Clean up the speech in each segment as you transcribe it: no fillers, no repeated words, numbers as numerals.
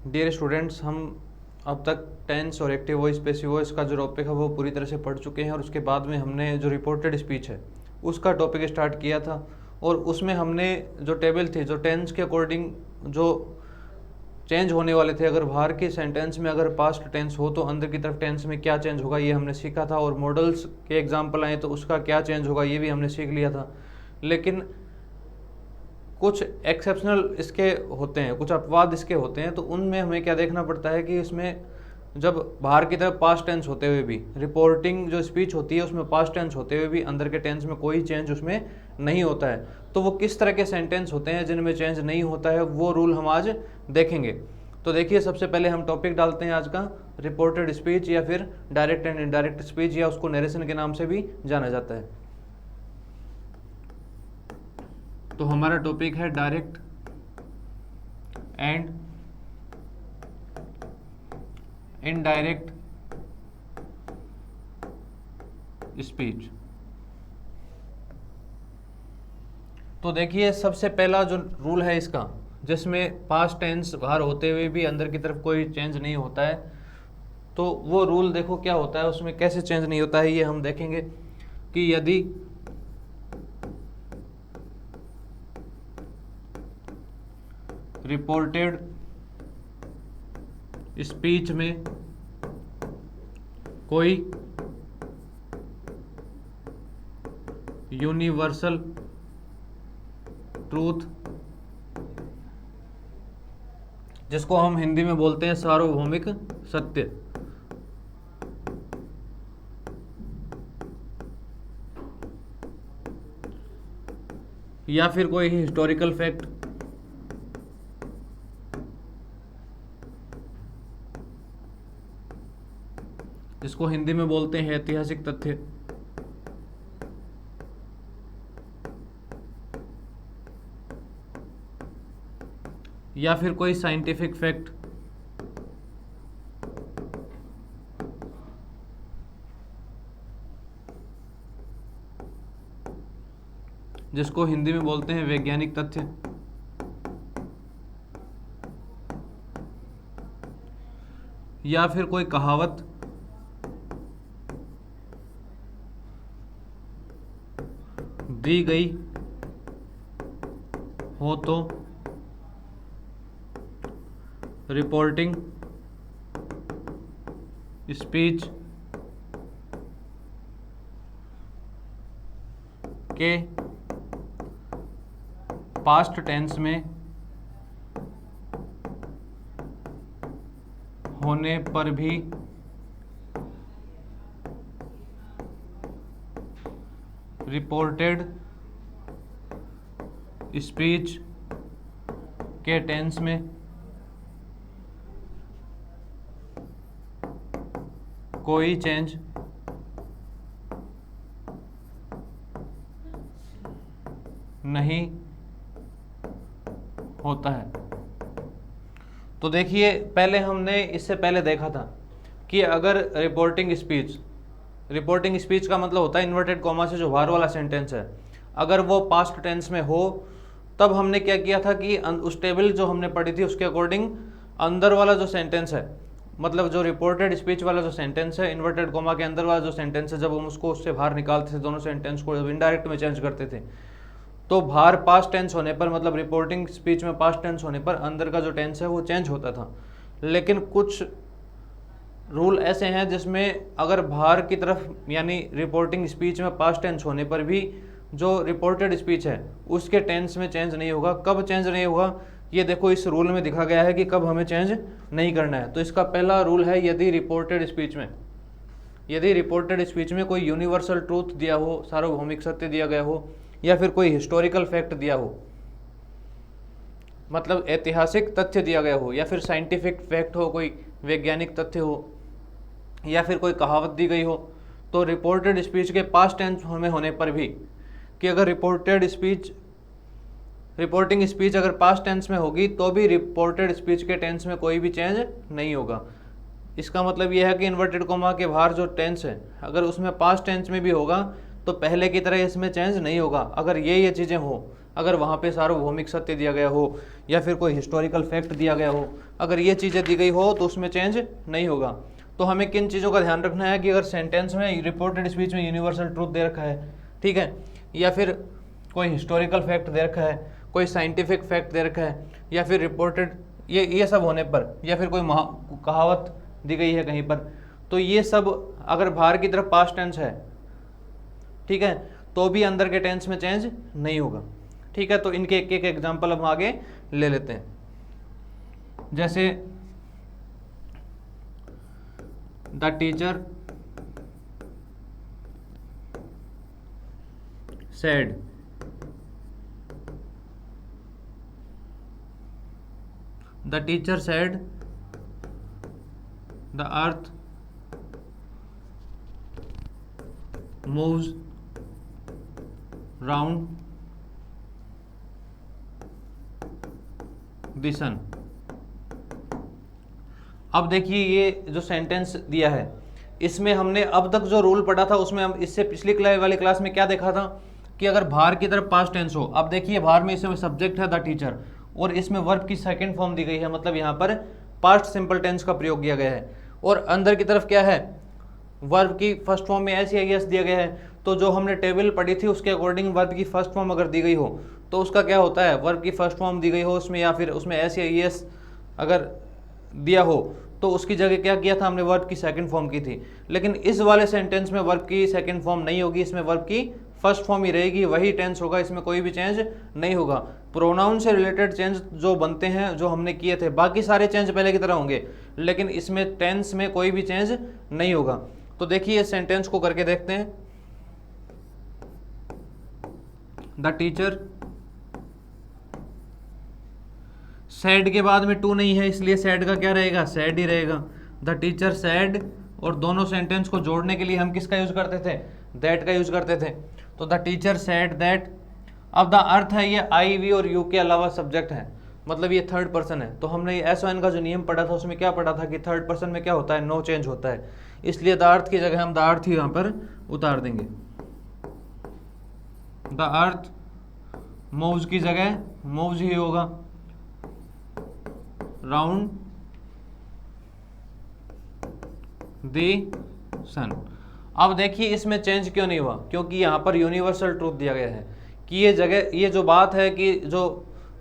Dear students, हम अब तक टेंस और एक्टिव वॉइस पैसिव वॉइस का जो टॉपिक है वो पूरी तरह से पढ़ चुके हैं और उसके बाद में हमने जो रिपोर्टेड स्पीच है उसका टॉपिक स्टार्ट किया था। और उसमें हमने जो टेबल थी, जो टेंस के अकॉर्डिंग जो चेंज होने वाले थे, अगर बाहर के सेंटेंस में अगर पास्ट टेंस हो तो अंदर की तरफ टेंस में क्या चेंज होगा ये हमने सीखा था। और मॉडल्स के एग्जाम्पल आए तो उसका क्या चेंज होगा ये भी हमने सीख लिया था। लेकिन कुछ एक्सेप्शनल इसके होते हैं, कुछ अपवाद इसके होते हैं, तो उनमें हमें क्या देखना पड़ता है कि इसमें जब बाहर की तरफ पास्ट टेंस होते हुए भी रिपोर्टिंग जो स्पीच होती है उसमें पास्ट टेंस होते हुए भी अंदर के टेंस में कोई चेंज उसमें नहीं होता है, तो वो किस तरह के सेंटेंस होते हैं जिनमें चेंज नहीं होता है, वो रूल हम आज देखेंगे। तो देखिए, सबसे पहले हम टॉपिक डालते हैं आज का, रिपोर्टेड स्पीच या फिर डायरेक्ट एंड इनडायरेक्ट स्पीच, या उसको नरेशन के नाम से भी जाना जाता है। तो हमारा टॉपिक है डायरेक्ट एंड इनडायरेक्ट स्पीच। तो देखिए, सबसे पहला जो रूल है इसका, जिसमें पास्ट टेंस बाहर होते हुए भी अंदर की तरफ कोई चेंज नहीं होता है, तो वो रूल देखो क्या होता है, उसमें कैसे चेंज नहीं होता है ये हम देखेंगे। कि यदि रिपोर्टेड स्पीच में कोई यूनिवर्सल ट्रूथ, जिसको हम हिंदी में बोलते हैं सार्वभौमिक सत्य, या फिर कोई हिस्टोरिकल फैक्ट, जिसको हिंदी में बोलते हैं ऐतिहासिक तथ्य, या फिर कोई साइंटिफिक फैक्ट, जिसको हिंदी में बोलते हैं वैज्ञानिक तथ्य, या फिर कोई कहावत दी गई हो तो रिपोर्टिंग स्पीच के पास्ट टेंस में होने पर भी रिपोर्टेड स्पीच के टेंस में कोई चेंज नहीं होता है। तो देखिए, पहले हमने इससे पहले देखा था कि अगर रिपोर्टिंग स्पीच का मतलब होता है इन्वर्टेड कॉमा से जो बाहर वाला सेंटेंस है, अगर वो पास्ट टेंस में हो, तब हमने क्या किया था कि उस टेबल जो हमने पढ़ी थी उसके अकॉर्डिंग अंदर वाला जो सेंटेंस है, मतलब जो रिपोर्टेड स्पीच वाला जो सेंटेंस है, इन्वर्टेड कॉमा के अंदर वाला जो सेंटेंस है, जब हम उसको उससे बाहर निकालते थे, दोनों सेंटेंस को जब इनडायरेक्ट में चेंज करते थे, तो बाहर पास्ट टेंस होने पर, मतलब रिपोर्टिंग स्पीच में पास्ट टेंस होने पर अंदर का जो टेंस है वो चेंज होता था। लेकिन कुछ रूल ऐसे हैं जिसमें अगर बाहर की तरफ यानी रिपोर्टिंग स्पीच में पास्ट टेंस होने पर भी जो रिपोर्टेड स्पीच है उसके टेंस में चेंज नहीं होगा। कब चेंज नहीं होगा ये देखो, इस रूल में दिखा गया है कि कब हमें चेंज नहीं करना है। तो इसका पहला रूल है, यदि रिपोर्टेड स्पीच में कोई यूनिवर्सल ट्रूथ दिया हो, सार्वभौमिक सत्य दिया गया हो, या फिर कोई हिस्टोरिकल फैक्ट दिया हो, मतलब ऐतिहासिक तथ्य दिया गया हो, या फिर साइंटिफिक फैक्ट हो, कोई वैज्ञानिक तथ्य हो, या फिर कोई कहावत दी गई हो, तो रिपोर्टेड स्पीच के पास्ट टेंस में होने पर भी, कि अगर रिपोर्टिंग स्पीच अगर पास्ट टेंस में होगी तो भी रिपोर्टेड स्पीच के टेंस में कोई भी चेंज नहीं होगा। इसका मतलब यह है कि इन्वर्टेड कोमा के बाहर जो टेंस है अगर उसमें पास्ट टेंस में भी होगा तो पहले की तरह इसमें चेंज नहीं होगा। अगर ये चीज़ें हो, अगर वहाँ पे सार्वभौमिक सत्य दिया गया हो या फिर कोई हिस्टोरिकल फैक्ट दिया गया हो, अगर ये चीज़ें दी गई हो तो उसमें चेंज नहीं होगा। तो हमें किन चीज़ों का ध्यान रखना है कि अगर सेंटेंस में रिपोर्टेड स्पीच में यूनिवर्सल ट्रूथ दे रखा है, ठीक है, या फिर कोई हिस्टोरिकल फैक्ट दे रखा है, कोई साइंटिफिक फैक्ट दे रखा है, या फिर रिपोर्टेड ये सब होने पर, या फिर कोई कहावत दी गई है कहीं पर, तो ये सब अगर बाहर की तरफ पास्ट टेंस है, ठीक है, तो भी अंदर के टेंस में चेंज नहीं होगा। ठीक है, तो इनके एक एक एग्जाम्पल हम आगे ले लेते हैं। जैसे the teacher said, the teacher said the earth moves round the sun। अब देखिए ये जो सेंटेंस दिया है, इसमें हमने अब तक जो रूल पढ़ा था उसमें हम इससे पिछली वाली क्लास में क्या देखा था कि अगर भार की तरफ पास्ट टेंस हो, अब देखिए भार में इसमें सब्जेक्ट है द टीचर और इसमें वर्ब की सेकंड फॉर्म दी गई है, मतलब यहाँ पर पास्ट सिंपल टेंस का प्रयोग किया गया है, और अंदर की तरफ क्या है, वर्ब की फर्स्ट फॉर्म में एस या एस दिया गया है। तो जो हमने टेबल पढ़ी थी उसके अकॉर्डिंग वर्ब की फर्स्ट फॉर्म अगर दी गई हो तो उसका क्या होता है, वर्ब की फर्स्ट फॉर्म दी गई हो उसमें या फिर उसमें एस या एस अगर दिया हो तो उसकी जगह क्या किया था हमने, वर्ब की सेकंड फॉर्म की थी। लेकिन इस वाले सेंटेंस में वर्ब की सेकंड फॉर्म नहीं होगी, इसमें वर्ब की फर्स्ट फॉर्म ही रहेगी, वही टेंस होगा, इसमें कोई भी चेंज नहीं होगा। प्रोनाउन से रिलेटेड चेंज जो बनते हैं जो हमने किए थे, बाकी सारे चेंज पहले की तरह होंगे, लेकिन इसमें टेंस में कोई भी चेंज नहीं होगा। तो देखिए इस सेंटेंस को करके देखते हैं। द टीचर सैड के बाद में टू नहीं है, इसलिए सैड का क्या रहेगा, सैड ही रहेगा। द टीचर सैड, और दोनों सेंटेंस को जोड़ने के लिए हम किसका यूज करते थे, दैट का यूज करते थे। तो द टीचर सैड दैट, अब द अर्थ है ये आई वी और यू के अलावा सब्जेक्ट है, मतलब ये थर्ड पर्सन है। तो हमने एस वन का जो नियम पढ़ा था उसमें क्या पढ़ा था कि थर्ड पर्सन में क्या होता है, नो चेंज होता है, इसलिए द अर्थ की जगह हम द अर्थ ही यहाँ पर उतार देंगे। द अर्थ मूव्स की जगह मूव्स ही होगा राउंड द सन। अब देखिए इसमें चेंज क्यों नहीं हुआ, क्योंकि यहाँ पर यूनिवर्सल ट्रूथ दिया गया है कि ये जगह, ये जो बात है कि जो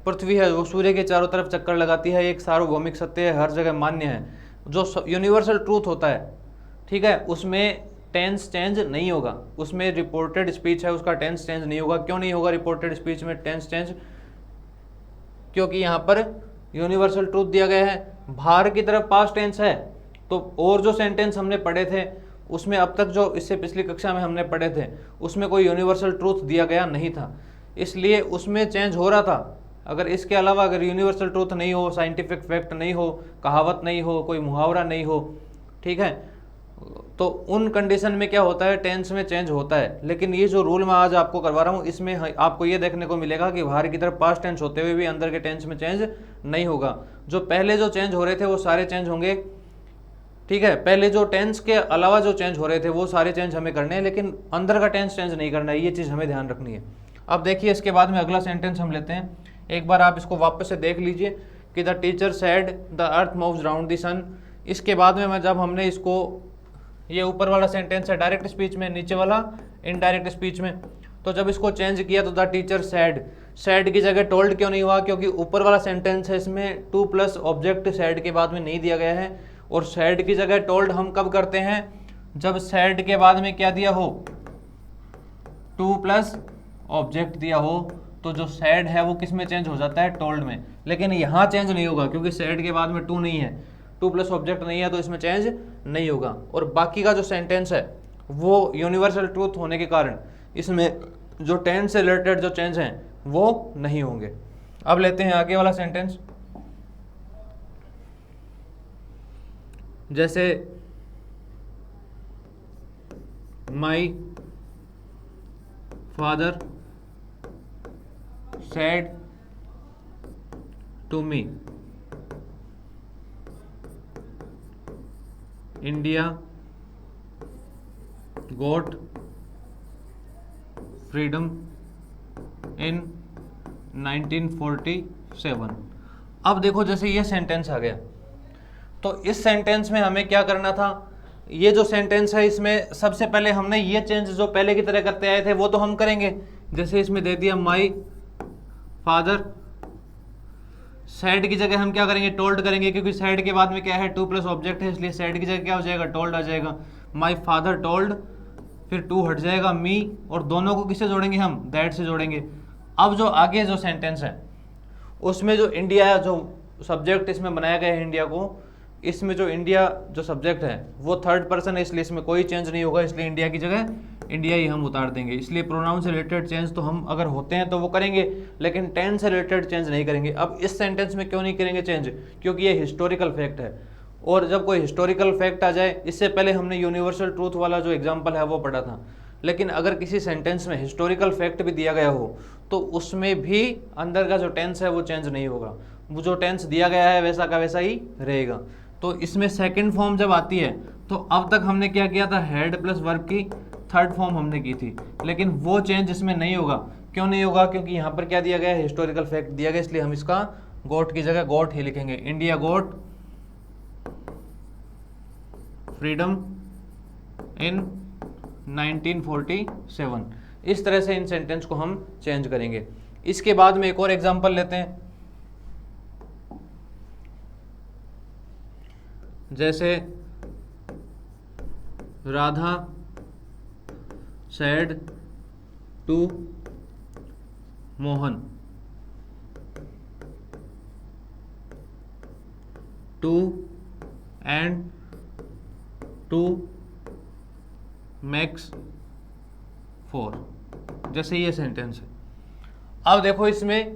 पृथ्वी है वो सूर्य के चारों तरफ चक्कर लगाती है, एक सार्वभौमिक सत्य है, हर जगह मान्य है, जो यूनिवर्सल ट्रूथ होता है, ठीक है, उसमें टेंस चेंज नहीं होगा। उसमें रिपोर्टेड स्पीच है उसका टेंस चेंज नहीं होगा। क्यों नहीं होगा रिपोर्टेड स्पीच में टेंस चेंज, क्योंकि यहाँ पर यूनिवर्सल ट्रूथ दिया गया है, बाहर की तरफ पास्ट टेंस है। तो और जो सेंटेंस हमने पढ़े थे उसमें अब तक जो इससे पिछली कक्षा में हमने पढ़े थे उसमें कोई यूनिवर्सल ट्रूथ दिया गया नहीं था, इसलिए उसमें चेंज हो रहा था। अगर इसके अलावा अगर यूनिवर्सल ट्रूथ नहीं हो, साइंटिफिक फैक्ट नहीं हो, कहावत नहीं हो, कोई मुहावरा नहीं हो, ठीक है, तो उन कंडीशन में क्या होता है, टेंस में चेंज होता है। लेकिन ये जो रूल मैं आज आपको करवा रहा हूँ इसमें आपको ये देखने को मिलेगा कि बाहर की तरफ पास्ट टेंस होते हुए भी अंदर के टेंस में चेंज नहीं होगा। जो पहले जो चेंज हो रहे थे वो सारे चेंज होंगे, ठीक है, पहले जो टेंस के अलावा जो चेंज हो रहे थे वो सारे चेंज हमें करने हैं, लेकिन अंदर का टेंस चेंज नहीं करना है, ये चीज़ हमें ध्यान रखनी है। अब देखिए इसके बाद में अगला सेंटेंस हम लेते हैं, एक बार आप इसको वापस से देख लीजिए कि the teacher said the earth moves round the sun. इसके बाद में जब हमने इसको, ये ऊपर वाला सेंटेंस है डायरेक्ट स्पीच में, नीचे वाला इनडायरेक्ट स्पीच में, तो जब इसको चेंज किया तो द टीचर सैड, सैड की जगह टोल्ड क्यों नहीं हुआ, क्योंकि ऊपर वाला सेंटेंस है इसमें टू प्लस ऑब्जेक्ट सैड के बाद में नहीं दिया गया है, और सैड की जगह टोल्ड हम कब करते हैं, जब सैड के बाद में क्या दिया हो, टू प्लस ऑब्जेक्ट दिया हो, तो जो सैड है वो किस में चेंज हो जाता है, टोल्ड में। लेकिन यहाँ चेंज नहीं होगा क्योंकि सैड के बाद में टू नहीं है, टू प्लस ऑब्जेक्ट नहीं है, तो इसमें चेंज नहीं होगा। और बाकी का जो सेंटेंस है वो यूनिवर्सल ट्रूथ होने के कारण इसमें जो टेंस से रिलेटेड जो चेंज हैं वो नहीं होंगे। अब लेते हैं आगे वाला सेंटेंस, जैसे my father said to me India got freedom in 1947। अब देखो जैसे ये सेंटेंस आ गया, तो इस सेंटेंस में हमें क्या करना था, ये जो सेंटेंस है इसमें सबसे पहले हमने ये चेंज जो पहले की तरह करते आए थे वो तो हम करेंगे। जैसे इसमें दे दिया माई फादर, सैड की जगह हम क्या करेंगे, टोल्ड करेंगे, क्योंकि सैड के बाद में क्या है, टू प्लस ऑब्जेक्ट है, इसलिए सैड की जगह क्या हो जाएगा, टोल्ड आ जाएगा। माई फादर टोल्ड, फिर टू हट जाएगा मी, और दोनों को किससे जोड़ेंगे हम, दैट से जोड़ेंगे। अब जो आगे जो सेंटेंस है उसमें जो इंडिया, जो सब्जेक्ट इसमें बनाया गया है इंडिया को, इसमें जो इंडिया जो सब्जेक्ट है वो थर्ड पर्सन है, इसलिए इसमें कोई चेंज नहीं होगा, इसलिए इंडिया की जगह इंडिया ही हम उतार देंगे। इसलिए प्रोनाउन से रिलेटेड चेंज तो हम अगर होते हैं तो वो करेंगे, लेकिन टेंस से रिलेटेड चेंज नहीं करेंगे। अब इस सेंटेंस में क्यों नहीं करेंगे चेंज, क्योंकि ये हिस्टोरिकल फैक्ट है, और जब कोई हिस्टोरिकल फैक्ट आ जाए, इससे पहले हमने यूनिवर्सल ट्रूथ वाला जो एग्जाम्पल है वो पढ़ा था, लेकिन अगर किसी सेंटेंस में हिस्टोरिकल फैक्ट भी दिया गया हो तो उसमें भी अंदर का जो टेंस है वो चेंज नहीं होगा, वो जो टेंस दिया गया है वैसा का वैसा ही रहेगा। तो इसमें सेकंड फॉर्म जब आती है तो अब तक हमने क्या किया था, हैड प्लस वर्ब की थर्ड फॉर्म हमने की थी, लेकिन वो चेंज इसमें नहीं होगा। क्यों नहीं होगा, क्योंकि यहाँ पर क्या दिया गया है, हिस्टोरिकल फैक्ट दिया गया, इसलिए हम इसका गोट की जगह गोट ही लिखेंगे। India got freedom in 1947। इस तरह से इन सेंटेंस को हम चेंज करेंगे। इसके बाद में एक और एग्जांपल लेते हैं, जैसे Radha said to Mohan two and two makes 4, जैसे ये सेंटेंस है। अब देखो इसमें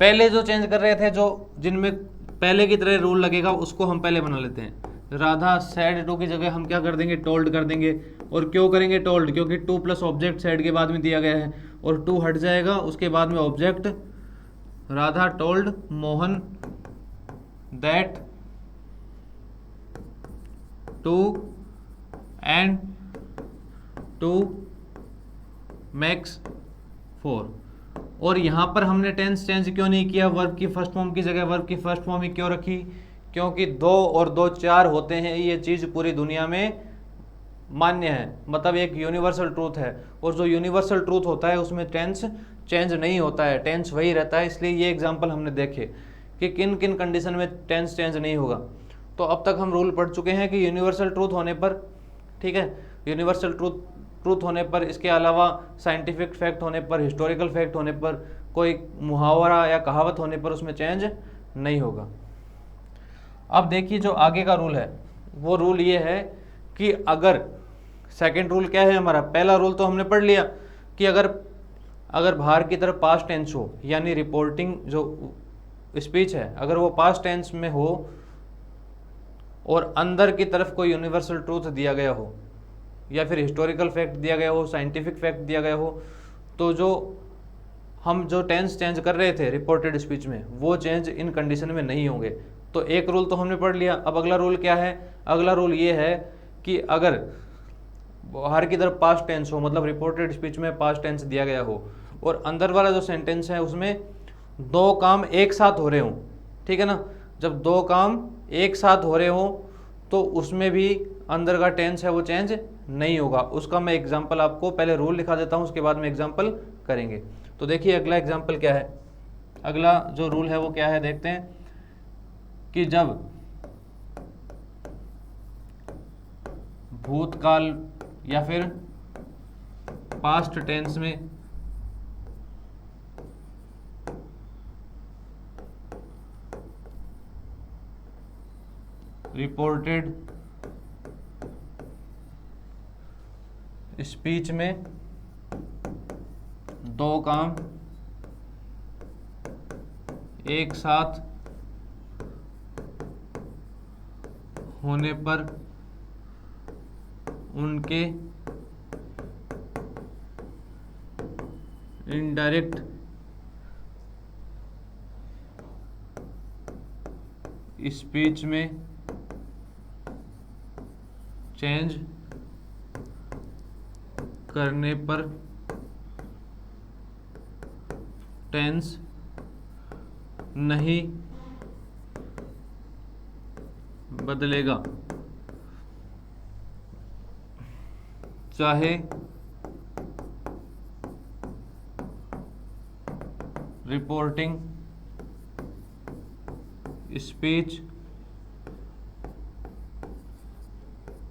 पहले जो चेंज कर रहे थे, जो जिनमें पहले की तरह रूल लगेगा उसको हम पहले बना लेते हैं। राधा सैड टू की जगह हम क्या कर देंगे, टोल्ड कर देंगे। और क्यों करेंगे टोल्ड, क्योंकि टू प्लस ऑब्जेक्ट सैड के बाद में दिया गया है, और टू हट जाएगा, उसके बाद में object. Radha told Mohan that two and two makes 4। और यहाँ पर हमने टेंस चेंज क्यों नहीं किया, वर्ब की फर्स्ट फॉर्म की जगह वर्ब की फर्स्ट फॉर्म ही क्यों रखी, क्योंकि 2 और 2 4 होते हैं, ये चीज़ पूरी दुनिया में मान्य है, मतलब एक यूनिवर्सल ट्रूथ है, और जो यूनिवर्सल ट्रूथ होता है उसमें टेंस चेंज नहीं होता है, टेंस वही रहता है। इसलिए ये एग्जाम्पल हमने देखे कि किन किन कंडीशन में टेंस चेंज नहीं होगा। तो अब तक हम रूल पढ़ चुके हैं कि यूनिवर्सल ट्रूथ होने पर, ठीक है, यूनिवर्सल ट्रूथ होने पर, इसके अलावा साइंटिफिक फैक्ट होने पर, हिस्टोरिकल फैक्ट होने पर, कोई मुहावरा या कहावत होने पर उसमें चेंज नहीं होगा। अब देखिए जो आगे का रूल है वो रूल ये है कि अगर सेकंड रूल क्या है हमारा, पहला रूल तो हमने पढ़ लिया कि अगर बाहर की तरफ पास्ट टेंस हो, यानी रिपोर्टिंग जो स्पीच है अगर वो पास्ट टेंस में हो और अंदर की तरफ कोई यूनिवर्सल ट्रूथ दिया गया हो या फिर हिस्टोरिकल फैक्ट दिया गया हो, साइंटिफिक फैक्ट दिया गया हो, तो हम जो टेंस चेंज कर रहे थे रिपोर्टेड स्पीच में वो चेंज इन कंडीशन में नहीं होंगे। तो एक रूल तो हमने पढ़ लिया। अब अगला रूल क्या है, अगला रूल ये है कि अगर बाहर की तरफ पास्ट टेंस हो, मतलब रिपोर्टेड स्पीच में पास्ट टेंस दिया गया हो, और अंदर वाला जो सेंटेंस है उसमें 2 काम एक साथ हो रहे हों, ठीक है ना, जब 2 काम एक साथ हो रहे हों तो उसमें भी अंदर का टेंस है वो चेंज नहीं होगा। उसका मैं एग्जांपल आपको, पहले रूल लिखा देता हूँ उसके बाद में एग्जांपल करेंगे। तो देखिए अगला एग्जांपल क्या है, अगला जो रूल है वो क्या है, देखते हैं कि जब भूतकाल या फिर पास्ट टेंस में रिपोर्टेड स्पीच में 2 काम एक साथ होने पर उनके इनडायरेक्ट स्पीच में चेंज करने पर टेंस नहीं बदलेगा, चाहे रिपोर्टिंग स्पीच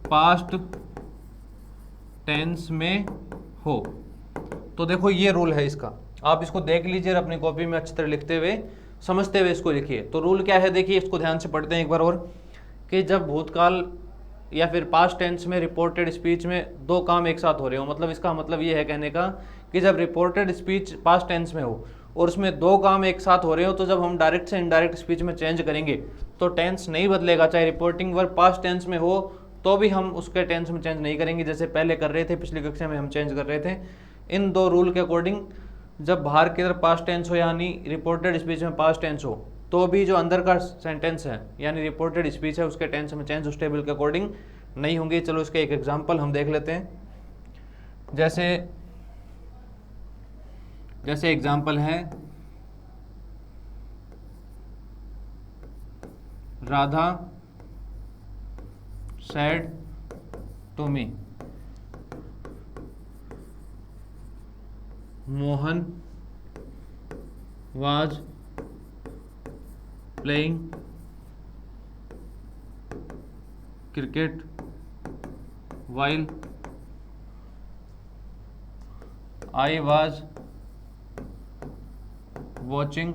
पास्ट टेंस में हो। तो देखो ये रूल है इसका, आप इसको देख लीजिए और अपनी कॉपी में अच्छी तरह लिखते हुए समझते हुए इसको लिखिए। तो रूल क्या है देखिए, इसको ध्यान से पढ़ते हैं एक बार और, कि जब भूतकाल या फिर पास्ट टेंस में रिपोर्टेड स्पीच में दो काम एक साथ हो रहे हो, मतलब इसका मतलब ये है कहने का कि जब रिपोर्टेड स्पीच पास्ट टेंस में हो और उसमें दो काम एक साथ हो रहे हो, तो जब हम डायरेक्ट से इनडायरेक्ट स्पीच में चेंज करेंगे तो टेंस नहीं बदलेगा। चाहे रिपोर्टिंग वर्ब पास्ट टेंस में हो तो भी हम उसके टेंस में चेंज नहीं करेंगे, जैसे पहले कर रहे थे, पिछली कक्षा में हम चेंज कर रहे थे। इन दो रूल के अकॉर्डिंग जब बाहर की तरफ पास्ट टेंस हो यानी रिपोर्टेड स्पीच में पास्ट टेंस हो, तो भी जो अंदर का सेंटेंस है यानी रिपोर्टेड स्पीच है उसके टेंस में चेंज उस टेबल के अकॉर्डिंग नहीं होंगे। चलो इसका एक एग्जांपल हम देख लेते हैं। जैसे एग्जांपल है, Radha said to me, Mohan was playing cricket while I was watching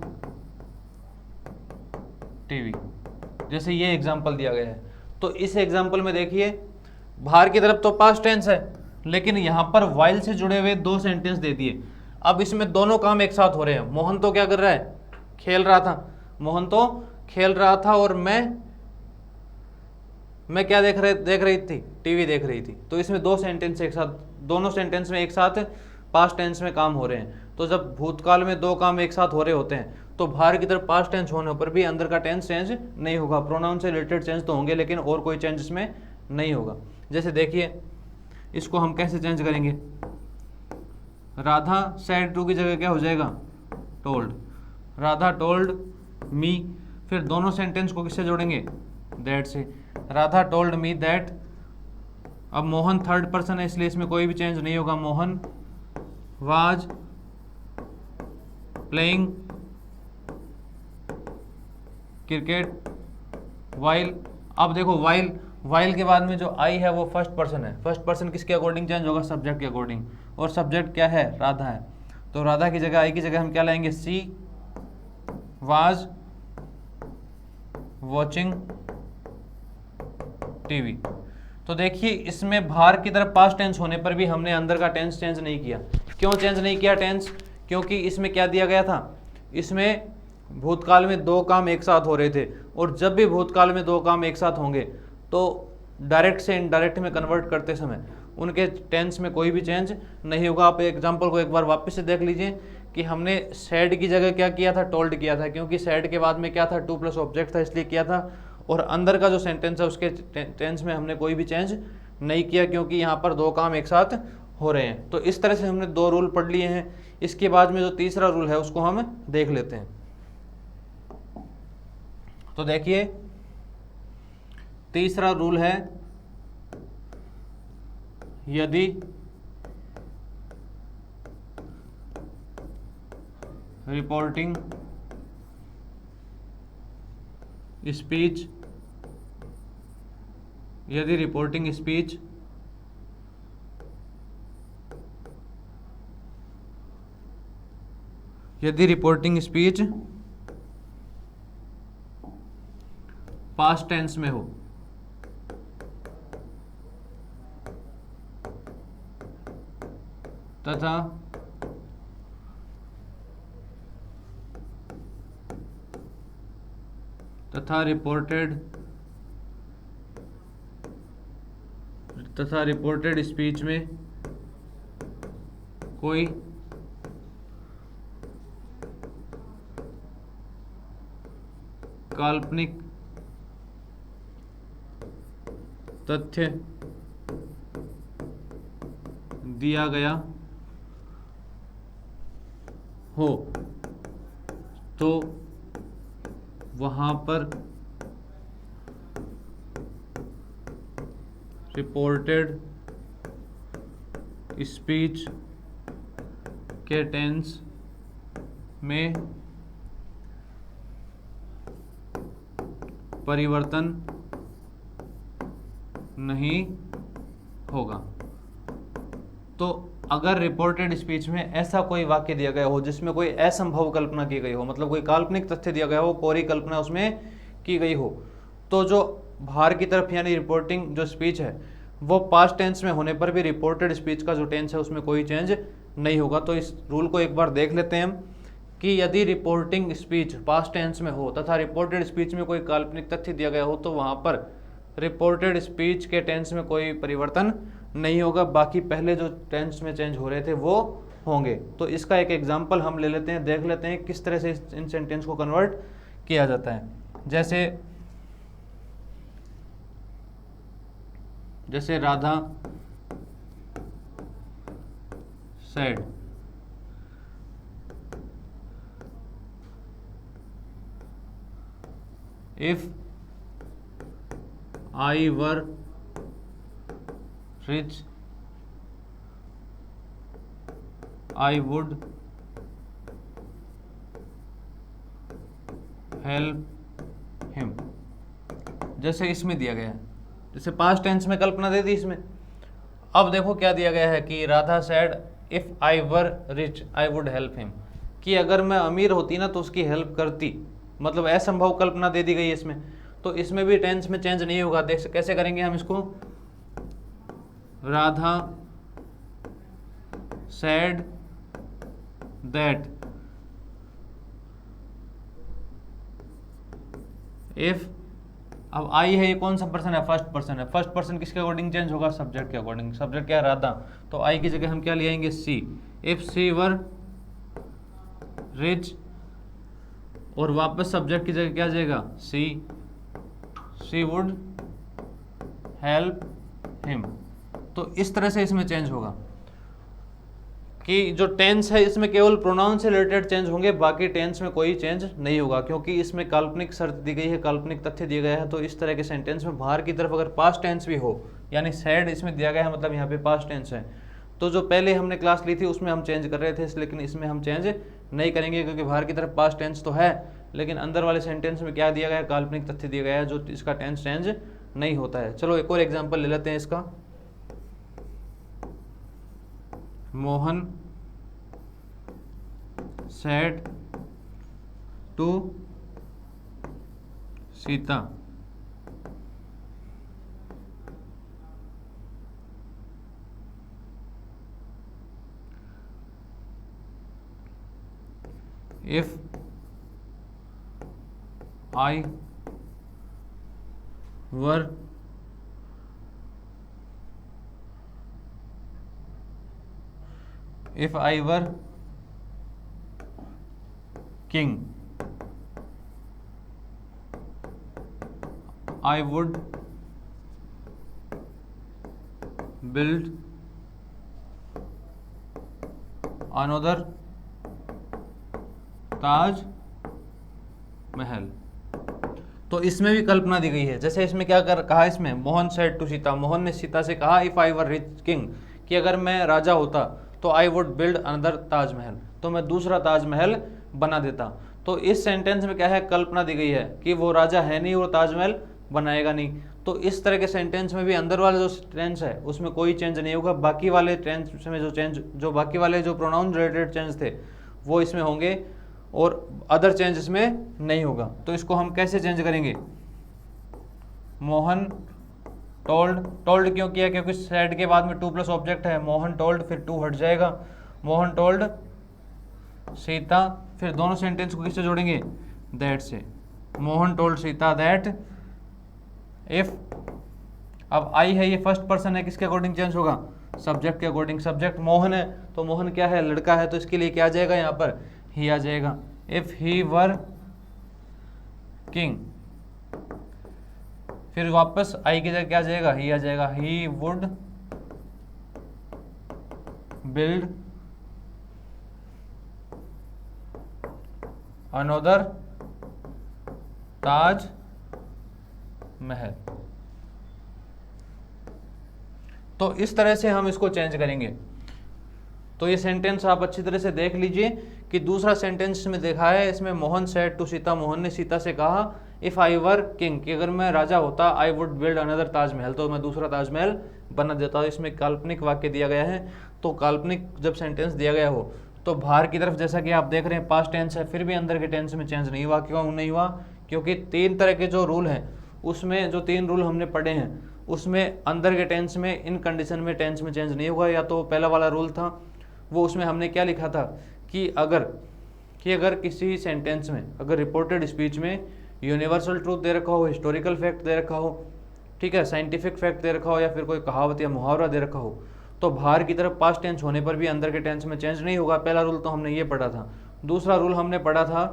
TV। जैसे ये एग्जाम्पल दिया गया है, तो इस एग्जाम्पल में देखिए बाहर की तरफ तो पास्ट टेंस है, लेकिन यहाँ पर वाइल से जुड़े हुए दो सेंटेंस दे दिए। अब इसमें दोनों काम एक साथ हो रहे हैं। मोहन तो क्या कर रहा है, खेल रहा था, मोहन तो खेल रहा था और मैं क्या देख रही थी, टीवी देख रही थी। तो इसमें दो सेंटेंस एक साथ, दोनों सेंटेंस में एक साथ पास्ट टेंस में काम हो रहे हैं। तो जब भूतकाल में दो काम एक साथ हो रहे होते हैं तो बाहर की तरफ पास्ट टेंस होने पर भी अंदर का टेंस चेंज नहीं होगा। प्रोनाउन से रिलेटेड चेंज तो होंगे लेकिन और कोई चेंज इसमें नहीं होगा। जैसे देखिए इसको हम कैसे चेंज करेंगे, राधा सेड टू की जगह क्या हो जाएगा, टोल्ड। राधा टोल्ड मी, फिर दोनों सेंटेंस को किससे जोड़ेंगे, दैट से। Radha told me that. अब मोहन थर्ड पर्सन है इसलिए इसमें कोई भी चेंज नहीं होगा। Mohan was playing cricket while. अब देखो वाइल के बाद में जो आई है वो फर्स्ट पर्सन है। फर्स्ट पर्सन किसके अकॉर्डिंग चेंज होगा, सब्जेक्ट के अकॉर्डिंग, और सब्जेक्ट क्या है, राधा है। तो राधा की जगह आई की जगह हम क्या लाएंगे, सी वाज वॉचिंग टीवी। तो देखिए इसमें बाहर की तरफ पास्ट टेंस होने पर भी हमने अंदर का टेंस चेंज नहीं किया। क्यों चेंज नहीं किया टेंस, क्योंकि इसमें क्या दिया गया था, इसमें भूतकाल में दो काम एक साथ हो रहे थे, और जब भी भूतकाल में दो काम एक साथ होंगे तो डायरेक्ट से इनडायरेक्ट में कन्वर्ट करते समय उनके टेंस में कोई भी चेंज नहीं होगा। आप एग्जांपल को एक बार वापस से देख लीजिए कि हमने सैड की जगह क्या किया था, टोल्ड किया था, क्योंकि सैड के बाद में क्या था, टू प्लस ऑब्जेक्ट था इसलिए किया था। और अंदर का जो सेंटेंस है उसके टेंस में हमने कोई भी चेंज नहीं किया, क्योंकि यहाँ पर दो काम एक साथ हो रहे हैं। तो इस तरह से हमने दो रूल पढ़ लिए हैं। इसके बाद में जो तीसरा रूल है उसको हम देख लेते हैं। तो देखिए तीसरा रूल है, यदि रिपोर्टिंग स्पीच पास्ट टेंस में हो तथा रिपोर्टेड स्पीच में कोई काल्पनिक तथ्य दिया गया हो तो वहाँ पर रिपोर्टेड स्पीच के टेंस में परिवर्तन नहीं होगा। तो अगर रिपोर्टेड स्पीच में ऐसा कोई वाक्य दिया गया हो जिसमें कोई असंभव कल्पना की गई हो, मतलब कोई काल्पनिक तथ्य दिया गया हो, कोरी कल्पना उसमें की गई हो, तो जो बाहर की तरफ यानी रिपोर्टिंग जो स्पीच है वो पास्ट टेंस में होने पर भी रिपोर्टेड स्पीच का जो टेंस है उसमें कोई चेंज नहीं होगा। तो इस रूल को एक बार देख लेते हैं हम कि यदि रिपोर्टिंग स्पीच पास्ट टेंस में हो तथा रिपोर्टेड स्पीच में कोई काल्पनिक तथ्य दिया गया हो तो वहाँ पर रिपोर्टेड स्पीच के टेंस में कोई परिवर्तन नहीं होगा, बाकी पहले जो टेंस में चेंज हो रहे थे वो होंगे। तो इसका एक एग्जांपल हम ले लेते हैं, देख लेते हैं किस तरह से इन सेंटेंस को कन्वर्ट किया जाता है। जैसे Radha said if I were rich I would help him। जैसे इसमें दिया गया है, जैसे पास्ट टेंस में कल्पना दे दी इसमें। अब देखो क्या दिया गया है कि Radha said if I were rich I would help him, कि अगर मैं अमीर होती ना तो उसकी हेल्प करती, मतलब असंभव कल्पना दे दी गई है इसमें। तो इसमें भी टेंस में चेंज नहीं होगा। देख कैसे करेंगे हम इसको, राधा सेड दैट इफ, अब आई है, ये कौन सा पर्सन है, फर्स्ट पर्सन है। फर्स्ट पर्सन किसके अकॉर्डिंग चेंज होगा, सब्जेक्ट के अकॉर्डिंग। सब्जेक्ट क्या है, राधा, तो आई की जगह हम क्या ले आएंगे, सी। इफ सी वर रिच, और वापस सब्जेक्ट की जगह क्या आ जाएगा, सी। सी वुड हेल्प हिम। तो इस तरह से इसमें चेंज होगा कि जो टेंस है इसमें केवल प्रोनाउन से रिलेटेड चेंज होंगे, बाकी टेंस में कोई चेंज नहीं होगा, क्योंकि इसमें काल्पनिक शर्त दी गई है, काल्पनिक तथ्य दिया गया है। तो इस तरह के सेंटेंस में बाहर की तरफ अगर पास्ट टेंस भी हो, यानी सैड इसमें दिया गया है, मतलब यहाँ पे पास्ट टेंस है, तो जो पहले हमने क्लास ली थी उसमें हम चेंज कर रहे थे, लेकिन इसमें हम चेंज नहीं करेंगे, क्योंकि बाहर की तरफ पास्ट टेंस तो है, लेकिन अंदर वाले सेंटेंस में क्या दिया गया है, काल्पनिक तथ्य दिया गया है, जो इसका टेंस चेंज नहीं होता है। चलो एक और एग्जाम्पल ले लेते हैं इसका। Mohan said to Sita if I were king I would build another Taj Mahal. तो इसमें भी कल्पना दी गई है। जैसे इसमें क्या कहा, इसमें मोहन सेड टू सीता, मोहन ने सीता से कहा if I were rich king, कि अगर मैं राजा होता तो I would build another Taj Mahal, तो मैं दूसरा ताजमहल बना देता। तो इस सेंटेंस में क्या है, कल्पना दी गई है कि वो राजा है नहीं, वो ताजमहल बनाएगा नहीं। तो इस तरह के सेंटेंस में भी अंदर वाला जो टेंस है उसमें कोई चेंज नहीं होगा, बाकी वाले टेंस में जो बाकी वाले जो प्रोनाउन रिलेटेड चेंज थे वो इसमें होंगे और अदर चेंज इसमें नहीं होगा। तो इसको हम कैसे चेंज करेंगे, मोहन टोल्ड, टोल्ड क्यों किया, क्योंकि सेड के बाद में टू प्लस ऑब्जेक्ट है, मोहन टोल्ड, फिर टू हट जाएगा, मोहन टोल्ड सीता, फिर दोनों सेंटेंस को किससे जोड़ेंगे, दैट से। Mohan told Sita that if, अब आई है, ये फर्स्ट पर्सन है, किसके अकॉर्डिंग चेंज होगा, सब्जेक्ट के अकॉर्डिंग। सब्जेक्ट मोहन है, तो मोहन क्या है, लड़का है, तो इसके लिए क्या आ जाएगा, यहाँ पर ही आ जाएगा। इफ ही वर किंग, फिर वापस आई की जगह क्या आ जाएगा, ही आ जाएगा। He would build another Taj Mahal. तो इस तरह से हम इसको चेंज करेंगे। तो ये सेंटेंस आप अच्छी तरह से देख लीजिए कि दूसरा सेंटेंस में देखा है, इसमें मोहन सेड टू सीता, मोहन ने सीता से कहा इफ़ आई वर किंग, कि अगर मैं राजा होता, I would build another Taj Mahal, तो मैं दूसरा ताजमहल बना देता। इसमें काल्पनिक वाक्य दिया गया है। तो काल्पनिक जब सेंटेंस दिया गया हो तो बाहर की तरफ जैसा कि आप देख रहे हैं पास्ट टेंस है, फिर भी अंदर के टेंस में चेंज नहीं हुआ। क्यों नहीं हुआ? क्योंकि 3 तरह के जो रूल हैं, उसमें जो 3 रूल हमने पढ़े हैं, उसमें अंदर के टेंस में इन कंडीशन में टेंस में चेंज नहीं होगा। या तो पहला वाला रूल था वो, उसमें हमने क्या लिखा था कि अगर किसी सेंटेंस में, अगर रिपोर्टेड स्पीच में यूनिवर्सल ट्रूथ दे रखा हो, हिस्टोरिकल फैक्ट दे रखा हो, ठीक है, साइंटिफिक फैक्ट दे रखा हो, या फिर कोई कहावत या मुहावरा दे रखा हो, तो बाहर की तरफ पास्ट टेंस होने पर भी अंदर के टेंस में चेंज नहीं होगा। पहला रूल तो हमने ये पढ़ा था। दूसरा रूल हमने पढ़ा था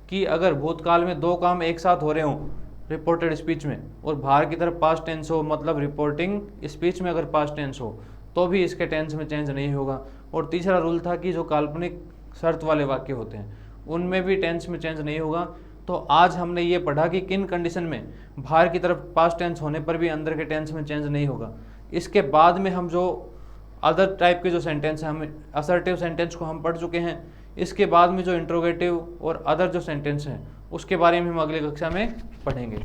कि अगर भूतकाल में 2 काम एक साथ हो रहे हों रिपोर्टेड स्पीच में और बाहर की तरफ पास्ट टेंस हो, मतलब रिपोर्टिंग स्पीच में अगर पास्ट टेंस हो तो भी इसके टेंस में चेंज नहीं होगा। और तीसरा रूल था कि जो काल्पनिक शर्त वाले वाक्य होते हैं उनमें भी टेंस में चेंज नहीं होगा। तो आज हमने ये पढ़ा कि किन कंडीशन में बाहर की तरफ पास्ट टेंस होने पर भी अंदर के टेंस में चेंज नहीं होगा। इसके बाद में हम जो अदर टाइप के जो सेंटेंस हैं, हम असर्टिव सेंटेंस को हम पढ़ चुके हैं। इसके बाद में जो इंट्रोगेटिव और अदर जो सेंटेंस हैं उसके बारे में हम अगली कक्षा में पढ़ेंगे।